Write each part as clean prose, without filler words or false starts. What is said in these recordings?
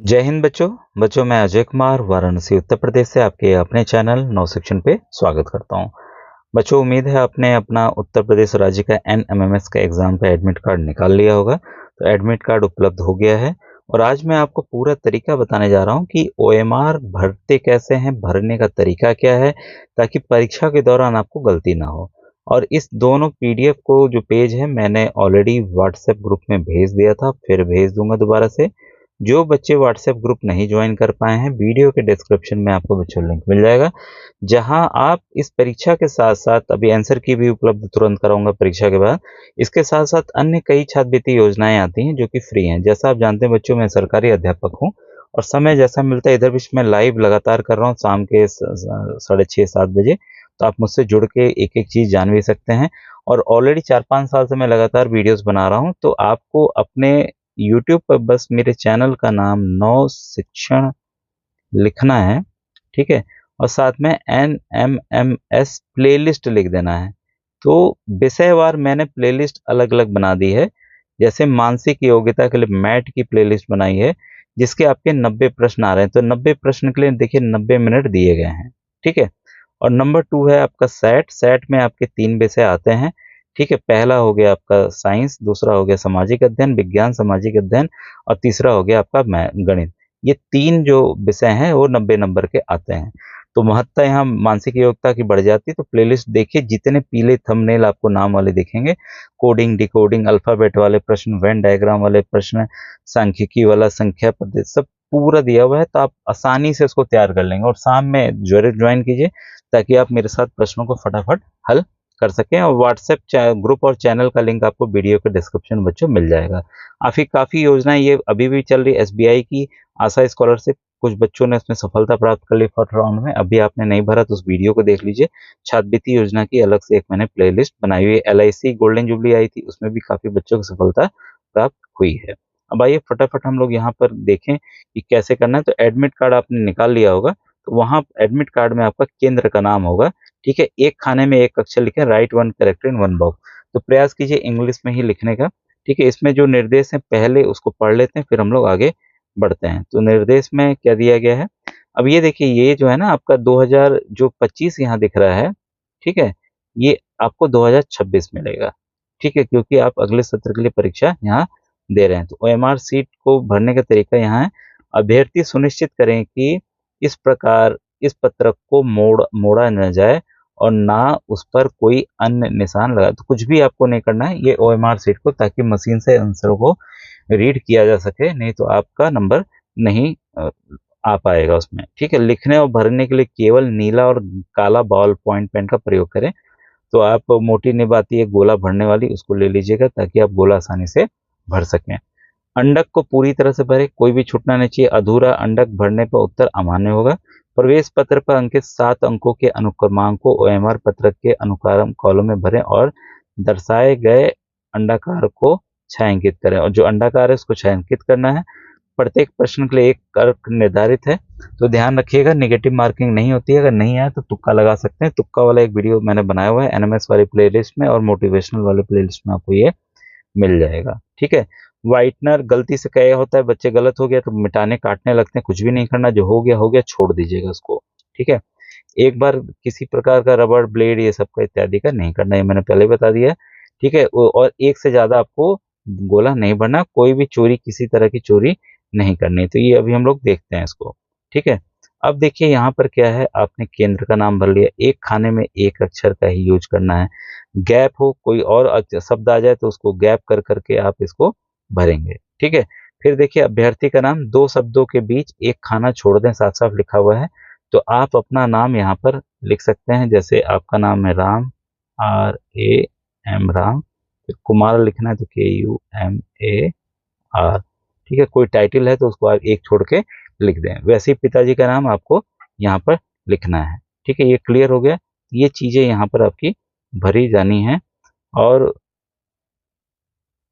जय हिंद बच्चों। मैं अजय कुमार वाराणसी उत्तर प्रदेश से आपके अपने चैनल नव शिक्षण पे स्वागत करता हूं। बच्चों, उम्मीद है आपने अपना उत्तर प्रदेश राज्य का NMMS का एग्जाम का एडमिट कार्ड निकाल लिया होगा। तो एडमिट कार्ड उपलब्ध हो गया है और आज मैं आपको पूरा तरीका बताने जा रहा हूं कि OMR भरते कैसे हैं, भरने का तरीका क्या है, ताकि परीक्षा के दौरान आपको गलती ना हो। और इस दोनों PDF को जो पेज है मैंने ऑलरेडी व्हाट्सएप ग्रुप में भेज दिया था, फिर भेज दूंगा दोबारा से। जो बच्चे व्हाट्सएप ग्रुप नहीं ज्वाइन कर पाए हैं, वीडियो के डिस्क्रिप्शन में आपको बच्चों लिंक मिल जाएगा, जहां आप इस परीक्षा के साथ साथ अभी आंसर की भी उपलब्ध तुरंत कराऊंगा परीक्षा के बाद। इसके साथ साथ अन्य कई छात्रवृत्ति योजनाएं आती हैं जो कि फ्री हैं। जैसा आप जानते हैं बच्चों, मैं सरकारी अध्यापक हूं और समय जैसा मिलता है इधर बीच में लाइव लगातार कर रहा हूँ शाम के 6:30-7 बजे। तो आप मुझसे जुड़ के एक एक चीज जान भी सकते हैं। और ऑलरेडी 4-5 साल से मैं लगातार वीडियोस बना रहा हूं, तो आपको अपने यूट्यूब पर बस मेरे चैनल का नाम नव शिक्षण लिखना है, ठीक है, और साथ में NMMS प्लेलिस्ट लिख देना है। तो विषयवार मैंने प्लेलिस्ट अलग अलग बना दी है। जैसे मानसिक योग्यता के लिए मैट की प्लेलिस्ट बनाई है, जिसके आपके 90 प्रश्न आ रहे हैं। तो 90 प्रश्न के लिए देखिए 90 मिनट दिए गए हैं, ठीक है। और नंबर 2 है आपका सेट। सेट में आपके 3 विषय आते हैं, ठीक है। पहला हो गया आपका साइंस, दूसरा हो गया सामाजिक अध्ययन, विज्ञान सामाजिक अध्ययन, और तीसरा हो गया आपका गणित। ये 3 जो विषय हैं वो 90 नंबर के आते हैं। तो महत्ता यहाँ मानसिक योग्यता की बढ़ जाती है। तो प्लेलिस्ट देखिए, जितने पीले थंबनेल आपको नाम वाले दिखेंगे, कोडिंग, डिकोडिंग, अल्फाबेट वाले प्रश्न, वेन डायग्राम वाले प्रश्न, सांख्यिकी वाला, संख्या पद्धति, सब पूरा दिया हुआ है। तो आप आसानी से उसको तैयार कर लेंगे और शाम में जरूर ज्वाइन कीजिए, ताकि आप मेरे साथ प्रश्नों को फटाफट हल कर सकें। और व्हाट्सएप ग्रुप और चैनल का लिंक आपको वीडियो के डिस्क्रिप्शन में बच्चों मिल जाएगा। काफ़ी योजनाएं ये अभी भी चल रही है। SBI की आशा स्कॉलरशिप, कुछ बच्चों ने उसमें सफलता प्राप्त कर ली फर्स्ट राउंड में। अभी आपने नहीं भरा तो उस वीडियो को देख लीजिए। छात्रवृत्ति योजना की अलग से एक मैंने प्लेलिस्ट बनाई हुई है। LIC गोल्डन जुबली आई थी, उसमें भी काफ़ी बच्चों को सफलता प्राप्त हुई है। अब आइए फटाफट हम लोग यहाँ पर देखें कि कैसे करना है। तो एडमिट कार्ड आपने निकाल लिया होगा, तो वहाँ एडमिट कार्ड में आपका केंद्र का नाम होगा, ठीक है। एक खाने में एक अक्षर लिखें, right one character in one box. तो प्रयास कीजिए इंग्लिश में ही लिखने का, ठीक है। इसमें जो निर्देश हैं पहले उसको पढ़ लेते हैं, फिर हम लोग आगे बढ़ते हैं। तो निर्देश में क्या दिया गया है, अब ये देखिए, ये जो है ना आपका 2025 यहाँ दिख रहा है, ठीक है, ये आपको 2026 मिलेगा, ठीक है, क्योंकि आप अगले सत्र के लिए परीक्षा यहाँ दे रहे हैं। तो OMR सीट को भरने का तरीका यहाँ है। अभ्यर्थी सुनिश्चित करें कि इस प्रकार इस पत्रक को मोड़ा न जाए और ना उस पर कोई अन्य निशान लगा। तो कुछ भी आपको नहीं करना है ये OMR सीट को, ताकि मशीन से आंसर को रीड किया जा सके, नहीं तो आपका नंबर नहीं आ पाएगा उसमें, ठीक है। लिखने और भरने के लिए केवल नीला और काला बॉल पॉइंट पेन का प्रयोग करें। तो आप मोटी निब आती है गोला भरने वाली, उसको ले लीजिएगा, ताकि आप गोला आसानी से भर सकें। अंडक को पूरी तरह से भरें, कोई भी छूटना नहीं चाहिए। अधूरा अंडक भरने पर उत्तर अमान्य होगा। प्रवेश पत्र पर अंकित 7 अंकों के अनुक्रमांक को OMR पत्रक के अनुक्रम कॉलम में भरें और दर्शाए गए अंडाकार को छायांकित करें। और जो अंडाकार है उसको छायांकित करना है। प्रत्येक प्रश्न के लिए एक अर्क निर्धारित है, तो ध्यान रखिएगा नेगेटिव मार्किंग नहीं होती है। अगर नहीं आए तो तुक्का लगा सकते हैं। तुक्का वाला एक वीडियो मैंने बनाया हुआ है NMS वाली प्लेलिस्ट में, और मोटिवेशनल वाले प्लेलिस्ट में आपको ये मिल जाएगा, ठीक है। व्हाइटनर गलती से क्या होता है, बच्चे गलत हो गया तो मिटाने काटने लगते हैं, कुछ भी नहीं करना, जो हो गया छोड़ दीजिएगा उसको, ठीक है। एक बार किसी प्रकार का रबड़ ब्लेड ये सब का इत्यादि का नहीं करना, ये मैंने पहले बता दिया, ठीक है। और एक से ज्यादा आपको गोला नहीं भरना, कोई भी चोरी, किसी तरह की चोरी नहीं करनी। तो ये अभी हम लोग देखते हैं इसको, ठीक है। अब देखिए यहाँ पर क्या है, आपने केंद्र का नाम भर लिया। एक खाने में एक अक्षर का ही यूज करना है। गैप हो, कोई और शब्द आ जाए तो उसको गैप कर करके आप इसको भरेंगे, ठीक है। फिर देखिए अभ्यर्थी का नाम, 2 शब्दों के बीच एक खाना छोड़ दें, साफ साफ लिखा हुआ है। तो आप अपना नाम यहाँ पर लिख सकते हैं। जैसे आपका नाम है राम, RAM राम, फिर कुमार लिखना है तो KUMAR, ठीक है। कोई टाइटल है तो उसको आप एक छोड़ के लिख दें। वैसे ही पिताजी का नाम आपको यहाँ पर लिखना है, ठीक है। ये क्लियर हो गया। ये चीजें यहाँ पर आपकी भरी जानी है।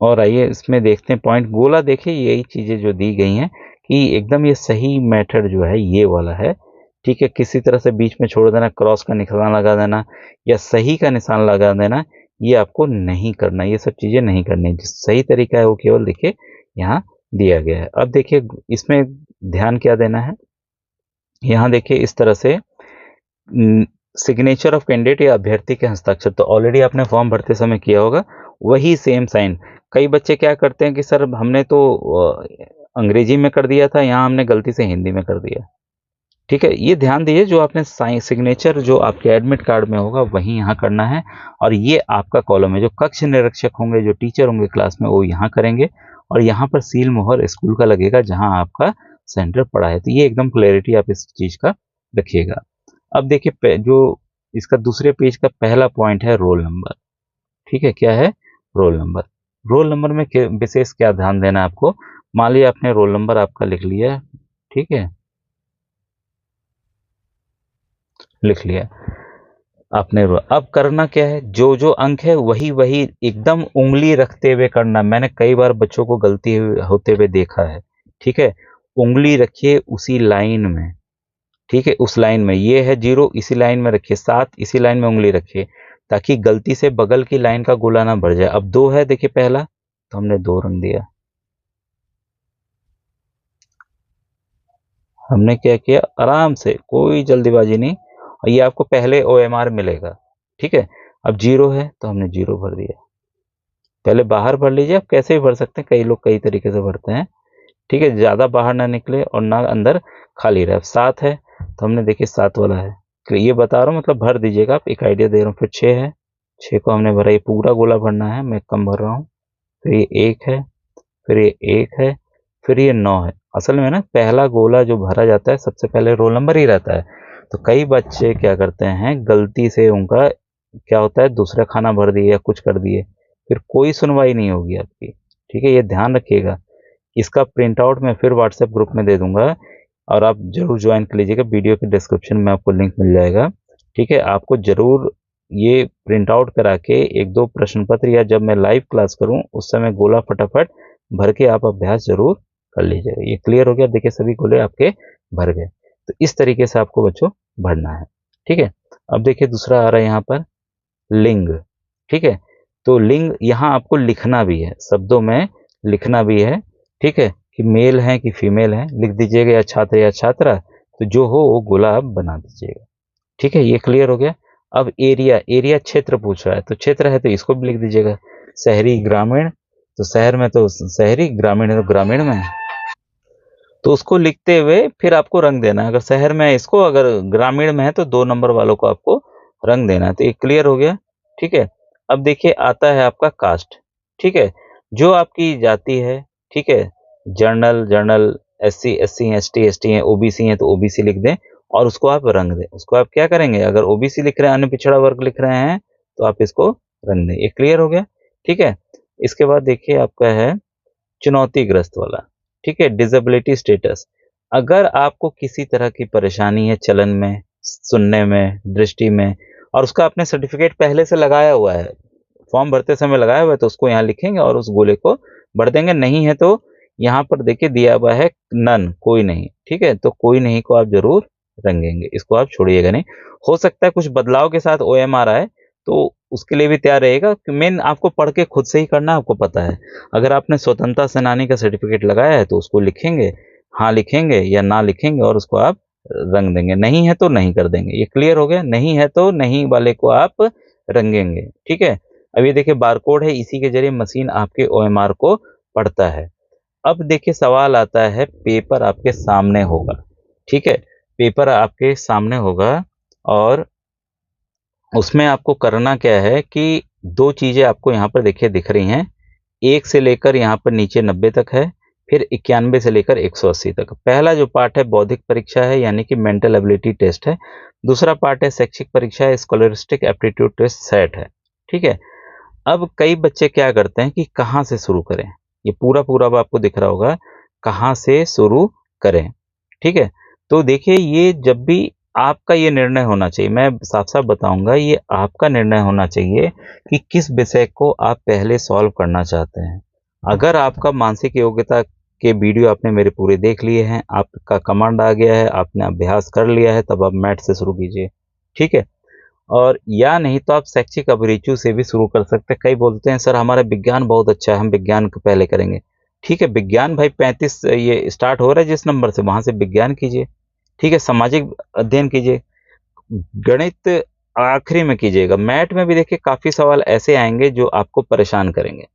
और आइए इसमें देखते हैं पॉइंट। गोला देखिए, यही चीजें जो दी गई हैं कि एकदम ये सही मेथड जो है ये वाला है, ठीक है। किसी तरह से बीच में छोड़ देना, क्रॉस का निशान लगा देना या सही का निशान लगा देना, ये आपको नहीं करना। ये सब चीजें नहीं करनी। जो सही तरीका है वो केवल देखिए यहाँ दिया गया है। अब देखिए इसमें ध्यान क्या देना है, यहाँ देखिए इस तरह से सिग्नेचर ऑफ कैंडिडेट या अभ्यर्थी के हस्ताक्षर, तो ऑलरेडी आपने फॉर्म भरते समय किया होगा वही सेम साइन। कई बच्चे क्या करते हैं कि सर हमने तो अंग्रेजी में कर दिया था, यहाँ हमने गलती से हिंदी में कर दिया। ठीक है, ये ध्यान दीजिए, जो आपने सिग्नेचर जो आपके एडमिट कार्ड में होगा वही यहाँ करना है। और ये आपका कॉलम है, जो कक्ष निरीक्षक होंगे, जो टीचर होंगे क्लास में, वो यहाँ करेंगे। और यहाँ पर सील मोहर स्कूल का लगेगा जहाँ आपका सेंटर पड़ा है। तो ये एकदम क्लैरिटी आप इस चीज का रखिएगा। अब देखिए जो इसका दूसरे पेज का पहला पॉइंट है रोल नंबर। ठीक है, क्या है, रोल नंबर। रोल नंबर में विशेष क्या ध्यान देना है आपको। मान लीजिए आपने रोल नंबर आपका लिख लिया, ठीक है, लिख लिया आपने। अब करना क्या है, जो जो अंक है वही वही एकदम उंगली रखते हुए करना। मैंने कई बार बच्चों को गलती होते हुए देखा है। ठीक है, उंगली रखिए उसी लाइन में। ठीक है, उस लाइन में ये है 0, इसी लाइन में रखिए, 7 इसी लाइन में उंगली रखिए, ताकि गलती से बगल की लाइन का गोला ना बढ़ जाए। अब 2 है, देखिए पहला, तो हमने 2 रंग दिया। हमने क्या किया, आराम से, कोई जल्दीबाजी नहीं। और ये आपको पहले OMR मिलेगा। ठीक है, अब 0 है तो हमने 0 भर दिया। पहले बाहर भर लीजिए, आप कैसे भी भर सकते हैं, कई लोग कई तरीके से भरते हैं। ठीक है, ज़्यादा बाहर ना निकले और ना अंदर खाली रहे। अब 7 है तो हमने देखिए 7 वाला है, तो ये बता रहा हूँ, मतलब भर दीजिएगा आप, एक आइडिया दे रहा हूँ। फिर 6 है, 6 को हमने भरा, ये पूरा गोला भरना है, मैं कम भर रहा हूँ। फिर ये 1 है, फिर ये 1 है, फिर ये 9 है। असल में ना पहला गोला जो भरा जाता है सबसे पहले रोल नंबर ही रहता है। तो कई बच्चे क्या करते हैं, गलती से उनका क्या होता है, दूसरा खाना भर दिए या कुछ कर दिए, फिर कोई सुनवाई नहीं होगी आपकी। ठीक है, ये ध्यान रखिएगा। इसका प्रिंट आउट मैं फिर व्हाट्सएप ग्रुप में दे दूंगा, और आप जरूर ज्वाइन कर लीजिएगा। वीडियो के डिस्क्रिप्शन में आपको लिंक मिल जाएगा। ठीक है, आपको जरूर ये प्रिंट आउट करा के एक दो प्रश्न पत्र, या जब मैं लाइव क्लास करूं उस समय गोला फटाफट भर के आप अभ्यास जरूर कर लीजिएगा। ये क्लियर हो गया, देखिए सभी गोले आपके भर गए। तो इस तरीके से आपको बच्चों भरना है। ठीक है, अब देखिए दूसरा आ रहा है यहाँ पर, लिंग। ठीक है, तो लिंग यहाँ आपको लिखना भी है, शब्दों में लिखना भी है। ठीक है, कि मेल है कि फीमेल है लिख दीजिएगा, या छात्र या छात्रा, तो जो हो वो गोला आप बना दीजिएगा। ठीक है, ये क्लियर हो गया। अब एरिया, एरिया क्षेत्र पूछ रहा है, तो क्षेत्र है तो इसको भी लिख दीजिएगा। शहरी ग्रामीण, तो शहर में तो शहरी, ग्रामीण है तो ग्रामीण में, तो उसको लिखते हुए फिर आपको रंग देना है। अगर शहर में है इसको, अगर ग्रामीण में है तो 2 नंबर वालों को आपको रंग देना है। तो ये क्लियर हो गया। ठीक है, अब देखिए आता है आपका कास्ट। ठीक है, जो आपकी जाति है, ठीक है, जर्नल जर्नल, SC SC हैं, ST ST हैं, OBC हैं तो OBC लिख दें, और उसको आप रंग दें। उसको आप क्या करेंगे, अगर OBC लिख रहे हैं, अन्य पिछड़ा वर्ग लिख रहे हैं, तो आप इसको रंग दें। ये क्लियर हो गया। ठीक है, इसके बाद देखिए आपका है चुनौतीग्रस्त वाला। ठीक है, डिसेबिलिटी स्टेटस। अगर आपको किसी तरह की परेशानी है चलन में, सुनने में, दृष्टि में, और उसका आपने सर्टिफिकेट पहले से लगाया हुआ है, फॉर्म भरते समय लगाया हुआ है, तो उसको यहाँ लिखेंगे और उस गोले को भर देंगे। नहीं है तो यहाँ पर देखिए दिया हुआ है नन, कोई नहीं। ठीक है, तो कोई नहीं को आप जरूर रंगेंगे, इसको आप छोड़िएगा नहीं। हो सकता है कुछ बदलाव के साथ OMR आए, तो उसके लिए भी तैयार रहेगा। मेन आपको पढ़ के खुद से ही करना, आपको पता है। अगर आपने स्वतंत्रता सेनानी का सर्टिफिकेट लगाया है तो उसको लिखेंगे, हाँ लिखेंगे या ना लिखेंगे, और उसको आप रंग देंगे। नहीं है तो नहीं कर देंगे। ये क्लियर हो गया, नहीं है तो नहीं वाले को आप रंगेंगे। ठीक है, अब ये देखिए बारकोड है, इसी के जरिए मशीन आपके OMR को पढ़ता है। अब देखिए सवाल आता है, पेपर आपके सामने होगा। ठीक है, पेपर आपके सामने होगा, और उसमें आपको करना क्या है कि 2 चीजें आपको यहाँ पर देखिए दिख रही हैं। 1 से लेकर यहाँ पर नीचे 90 तक है, फिर 91 से लेकर 180 तक। पहला जो पार्ट है बौद्धिक परीक्षा है, यानी कि मेंटल एबिलिटी टेस्ट है। दूसरा पार्ट है शैक्षिक परीक्षा है, स्कॉलरिस्टिक एप्टीट्यूड टेस्ट सेट है। ठीक है, अब कई बच्चे क्या करते हैं कि कहाँ से शुरू करें, ये पूरा पूरा अब आपको दिख रहा होगा, कहाँ से शुरू करें। ठीक है, तो देखिए ये जब भी आपका ये निर्णय होना चाहिए, मैं साफ साफ बताऊंगा, ये आपका निर्णय होना चाहिए कि किस विषय को आप पहले सॉल्व करना चाहते हैं। अगर आपका मानसिक योग्यता के वीडियो आपने मेरे पूरे देख लिए हैं, आपका कमांड आ गया है, आपने अभ्यास कर लिया है, तब आप मैथ से शुरू कीजिए। ठीक है, और या नहीं तो आप शैक्षिक अभिरुचि से भी शुरू कर सकते हैं। कई बोलते हैं सर हमारा विज्ञान बहुत अच्छा है, हम विज्ञान को पहले करेंगे। ठीक है, विज्ञान भाई 35 ये स्टार्ट हो रहा है जिस नंबर से, वहां से विज्ञान कीजिए। ठीक है, सामाजिक अध्ययन कीजिए, गणित आखिरी में कीजिएगा। मैथ में भी देखिए काफी सवाल ऐसे आएंगे जो आपको परेशान करेंगे।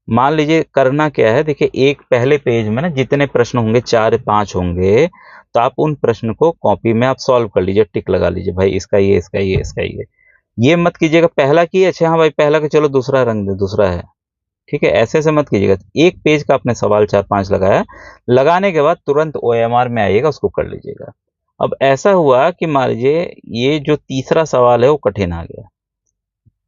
मान लीजिए करना क्या है, देखिए एक पहले पेज में ना जितने प्रश्न होंगे 4-5 होंगे, तो आप उन प्रश्न को कॉपी में आप सॉल्व कर लीजिए, टिक लगा लीजिए भाई इसका ये, इसका ये, इसका ये मत कीजिएगा पहला किए, अच्छा हाँ भाई पहला का चलो दूसरा रंग दे, दूसरा है। ठीक है, ऐसे ऐसे मत कीजिएगा। एक पेज का आपने सवाल 4-5 लगाया, लगाने के बाद तुरंत ओएमआर में आइएगा, उसको कर लीजिएगा। अब ऐसा हुआ कि मान लीजिए ये जो तीसरा सवाल है वो कठिन आ गया,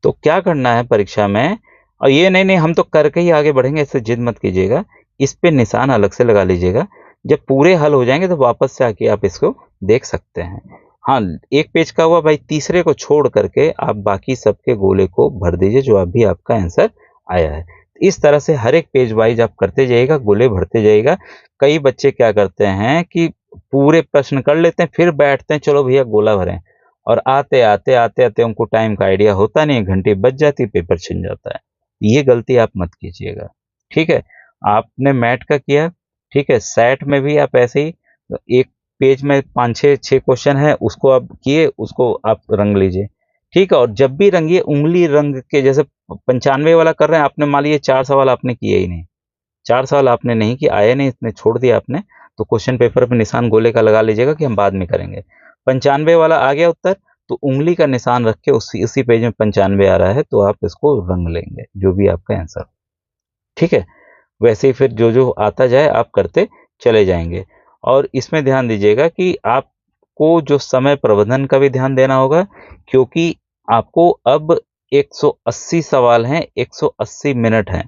तो क्या करना है परीक्षा में, और ये नहीं नहीं हम तो करके ही आगे बढ़ेंगे, इससे जिद मत कीजिएगा, इस पे निशान अलग से लगा लीजिएगा। जब पूरे हल हो जाएंगे तो वापस से आके आप इसको देख सकते हैं। हाँ, एक पेज का हुआ भाई, तीसरे को छोड़ करके आप बाकी सबके गोले को भर दीजिए जो अभी आपका आंसर आया है। इस तरह से हर एक पेज वाइज आप करते जाइएगा, गोले भरते जाइएगा। कई बच्चे क्या करते हैं कि पूरे प्रश्न कर लेते हैं, फिर बैठते हैं चलो भैया गोला भरें, और आते आते आते आते उनको टाइम का आइडिया होता नहीं, घंटी बज जाती, पेपर छिन जाता है। ये गलती आप मत कीजिएगा। ठीक है, आपने मैथ का किया, ठीक है, सेट में भी आप ऐसे ही एक पेज में 5-6 क्वेश्चन है, उसको आप किए, उसको आप रंग लीजिए। ठीक है, और जब भी रंगिए उंगली रंग के, जैसे 95 वाला कर रहे हैं आपने, मान लीजिए 4 सवाल आपने किए ही नहीं, 4 सवाल आपने नहीं किए, आए नहीं, इतने छोड़ दिया आपने, तो क्वेश्चन पेपर पे निशान गोले का लगा लीजिएगा कि हम बाद में करेंगे। 95 वाला आ गया उत्तर, तो उंगली का निशान रख के उसी पेज में 95 आ रहा है तो आप इसको रंग लेंगे, जो भी आपका आंसर। ठीक है, वैसे ही फिर जो जो आता जाए आप करते चले जाएंगे। और इसमें ध्यान दीजिएगा कि आपको जो समय प्रबंधन का भी ध्यान देना होगा, क्योंकि आपको अब 180 सवाल हैं, 180 मिनट हैं।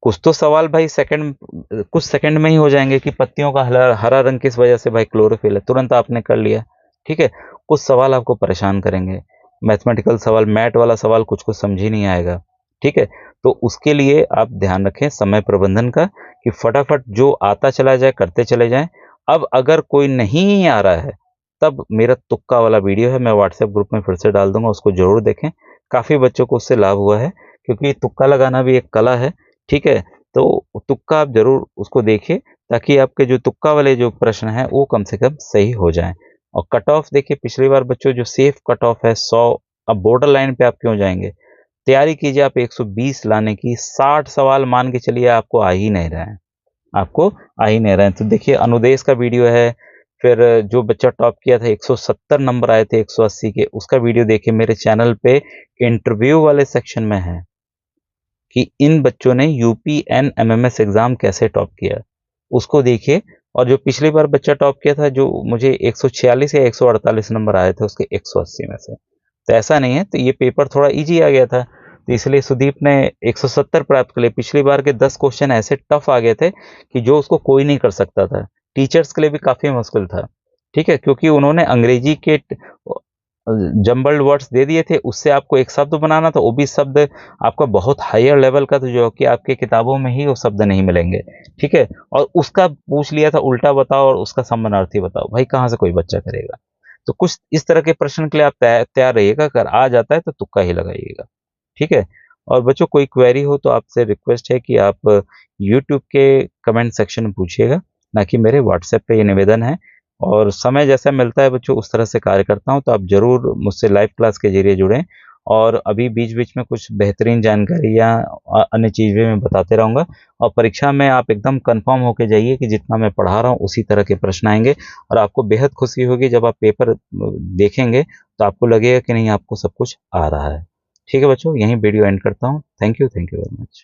कुछ तो सवाल भाई सेकंड, कुछ सेकंड में ही हो जाएंगे कि पत्तियों का हरा हरा रंग किस वजह से, भाई क्लोरोफिल है, तुरंत आपने कर लिया। ठीक है, कुछ सवाल आपको परेशान करेंगे, मैथमेटिकल सवाल, मैथ वाला सवाल कुछ कुछ समझ ही नहीं आएगा। ठीक है, तो उसके लिए आप ध्यान रखें समय प्रबंधन का, कि फटाफट जो आता चला जाए करते चले जाएं। अब अगर कोई नहीं आ रहा है, तब मेरा तुक्का वाला वीडियो है, मैं व्हाट्सएप ग्रुप में फिर से डाल दूंगा, उसको जरूर देखें। काफ़ी बच्चों को उससे लाभ हुआ है, क्योंकि तुक्का लगाना भी एक कला है। ठीक है, तो तुक्का आप जरूर उसको देखिए, ताकि आपके जो तुक्का वाले जो प्रश्न हैं वो कम से कम सही हो जाएं। और कट ऑफ देखिए, पिछली बार बच्चों जो सेफ कट ऑफ है 100, अब बॉर्डर लाइन पे आप क्यों जाएंगे, तैयारी कीजिए आप 120 लाने की। 60 सवाल मान के चलिए आपको आ ही नहीं रहे हैं, आपको आ ही नहीं रहे हैं। तो देखिए अनुदेश का वीडियो है, फिर जो बच्चा टॉप किया था 170 नंबर आए थे 180 के, उसका वीडियो देखिए मेरे चैनल पे, इंटरव्यू वाले सेक्शन में है कि इन बच्चों ने यूपी एनएमएमएस एग्जाम कैसे टॉप किया, उसको देखिए। और जो पिछली बार बच्चा टॉप किया था, जो मुझे 146 या 148 नंबर आए थे उसके 180 में से, तो ऐसा नहीं है, तो ये पेपर थोड़ा इजी आ गया था, तो इसलिए सुदीप ने 170 प्राप्त कर लिए। पिछली बार के 10 क्वेश्चन ऐसे टफ आ गए थे कि जो उसको कोई नहीं कर सकता था, टीचर्स के लिए भी काफी मुश्किल था। ठीक है, क्योंकि उन्होंने अंग्रेजी के जम्बल्ड वर्ड्स दे दिए थे, उससे आपको एक शब्द बनाना था, वो भी शब्द आपका बहुत हायर लेवल का था, जो कि आपके किताबों में ही वो शब्द नहीं मिलेंगे। ठीक है, और उसका पूछ लिया था उल्टा बताओ और उसका समानार्थी बताओ, भाई कहाँ से कोई बच्चा करेगा। तो कुछ इस तरह के प्रश्न के लिए आप तैयार रहिएगा, अगर आ जाता है तो तुक्का ही लगाइएगा। ठीक है, और बच्चों कोई क्वेरी हो तो आपसे रिक्वेस्ट है कि आप यूट्यूब के कमेंट सेक्शन में पूछिएगा, ना कि मेरे व्हाट्सएप पे, ये निवेदन है। और समय जैसा मिलता है बच्चों उस तरह से कार्य करता हूँ, तो आप ज़रूर मुझसे लाइव क्लास के ज़रिए जुड़ें। और अभी बीच-बीच में कुछ बेहतरीन जानकारियाँ अन्य चीज़ें मैं बताते रहूँगा। और परीक्षा में आप एकदम कंफर्म होके जाइए कि जितना मैं पढ़ा रहा हूँ उसी तरह के प्रश्न आएँगे, और आपको बेहद खुशी होगी जब आप पेपर देखेंगे, तो आपको लगेगा कि नहीं आपको सब कुछ आ रहा है। ठीक है बच्चों, यहीं वीडियो एंड करता हूँ। Thank you very much.